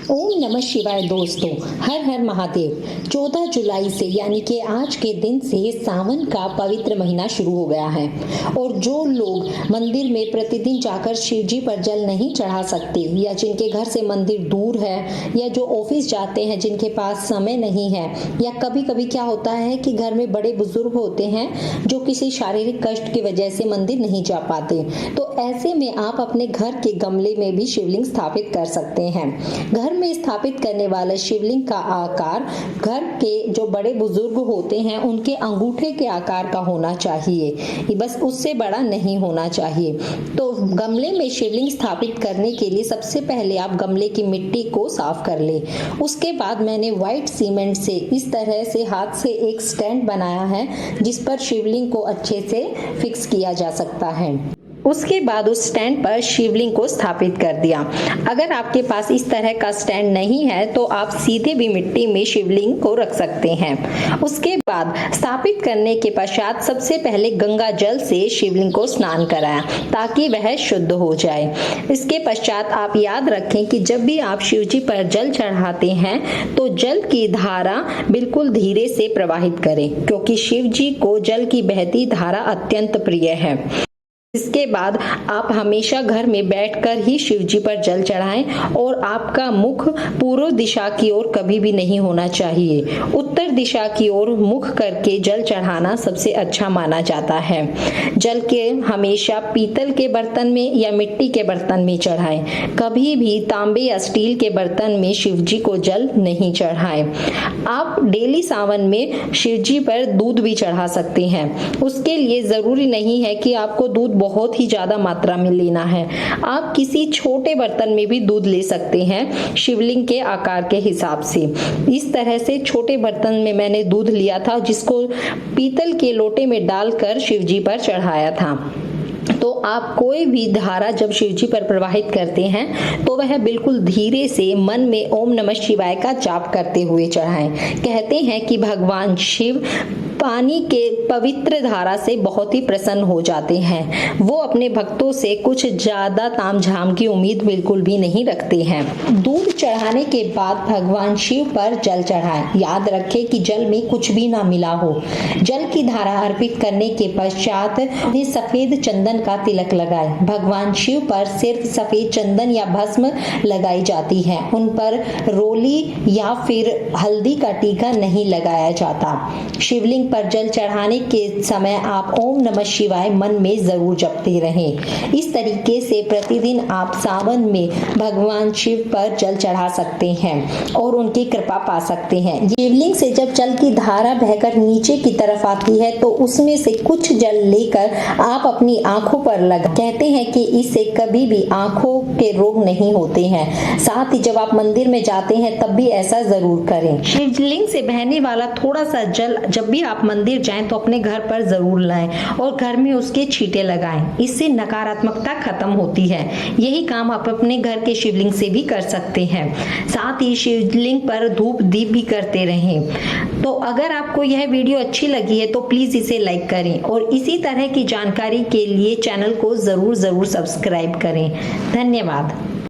ओम नमः शिवाय दोस्तों, हर हर महादेव। 14 जुलाई से यानी कि आज के दिन से सावन का पवित्र महीना शुरू हो गया है और जो लोग मंदिर में प्रतिदिन जाकर शिव जी पर जल नहीं चढ़ा सकते या जिनके घर से मंदिर दूर है या जो ऑफिस जाते हैं जिनके पास समय नहीं है या कभी कभी क्या होता है कि घर में बड़े बुजुर्ग होते हैं जो किसी शारीरिक कष्ट की वजह से मंदिर नहीं जा पाते, तो ऐसे में आप अपने घर के गमले में भी शिवलिंग स्थापित कर सकते हैं। घर में स्थापित करने वाले शिवलिंग का आकार घर के जो बड़े बुजुर्ग होते हैं उनके अंगूठे के आकार का होना चाहिए, बस उससे बड़ा नहीं होना चाहिए। तो गमले में शिवलिंग स्थापित करने के लिए सबसे पहले आप गमले की मिट्टी को साफ कर ले। उसके बाद मैंने व्हाइट सीमेंट से इस तरह से हाथ से एक स्टैंड बनाया है जिस पर शिवलिंग को अच्छे से फिक्स किया जा सकता है। उसके बाद उस स्टैंड पर शिवलिंग को स्थापित कर दिया। अगर आपके पास इस तरह का स्टैंड नहीं है तो आप सीधे भी मिट्टी में शिवलिंग को रख सकते हैं। उसके बाद स्थापित करने के पश्चात सबसे पहले गंगा जल से शिवलिंग को स्नान कराया ताकि वह शुद्ध हो जाए। इसके पश्चात आप याद रखें कि जब भी आप शिव जी पर जल चढ़ाते हैं तो जल की धारा बिल्कुल धीरे से प्रवाहित करें क्योंकि शिव जी को जल की बहती धारा अत्यंत प्रिय है। इसके बाद आप हमेशा घर में बैठकर ही शिव जी पर जल चढ़ाएं और आपका मुख पूर्व दिशा की ओर कभी भी नहीं होना चाहिए। उत्तर दिशा की ओर मुख करके जल चढ़ाना सबसे अच्छा माना जाता है। जल के हमेशा पीतल के बर्तन में या मिट्टी के बर्तन में चढ़ाएं। कभी भी तांबे या स्टील के बर्तन में शिव जी को जल नहीं चढ़ाएं। आप डेली सावन में शिव जी पर दूध भी चढ़ा सकते हैं। उसके लिए जरूरी नहीं है कि आपको दूध बहुत ही ज्यादा मात्रा में लेना है। आप किसी छोटे बर्तन में भी दूध ले सकते हैं शिवलिंग के आकार के हिसाब से। इस तरह से छोटे बर्तन में मैंने दूध लिया था जिसको पीतल के लोटे में डालकर शिव जी पर चढ़ाया था। तो आप कोई भी धारा जब शिव जी पर प्रवाहित करते हैं तो वह बिल्कुल धीरे से मन में ओम नमः शिवाय का जाप करते हुए चढ़ाएं। कहते हैं कि भगवान शिव पानी के पवित्र धारा से बहुत ही प्रसन्न हो जाते हैं। वो अपने भक्तों से कुछ ज्यादा तामझाम की उम्मीद बिल्कुल भी नहीं रखते हैं। दूध चढ़ाने के बाद भगवान शिव पर जल चढ़ाएं। याद रखें कि जल में कुछ भी ना मिला हो। जल की धारा अर्पित करने के पश्चात उन्हें सफेद चंदन का तिलक लगाएं। भगवान शिव पर सिर्फ सफेद चंदन या भस्म लगाई जाती है। उन पर रोली या फिर हल्दी का टीका नहीं लगाया जाता। शिवलिंग पर जल चढ़ाने के समय आप ओम नमः शिवाय मन में जरूर जपते रहें। इस तरीके से प्रतिदिन आप सावन में भगवान शिव पर जल चढ़ा सकते हैं और उनकी कृपा पा सकते हैं। शिवलिंग से जब जल की धारा बहकर नीचे की तरफ आती है तो उसमें से कुछ जल लेकर आप अपनी आंखों पर लगा। कहते हैं कि इससे कभी भी आंखों के रोग नहीं होते हैं। साथ ही जब आप मंदिर में जाते हैं तब भी ऐसा जरूर करें। शिवलिंग से बहने वाला थोड़ा सा जल जब भी आप मंदिर जाएं तो अपने घर पर जरूर लाएं और घर में उसके छींटे लगाएं। इससे नकारात्मकता खत्म होती है। यही काम आप अपने घर के शिवलिंग से भी कर सकते हैं। साथ ही शिवलिंग पर धूप दीप भी करते रहें। तो अगर आपको यह वीडियो अच्छी लगी है तो प्लीज इसे लाइक करें और इसी तरह की जानकारी के लिए चैनल को जरूर सब्सक्राइब करें। धन्यवाद।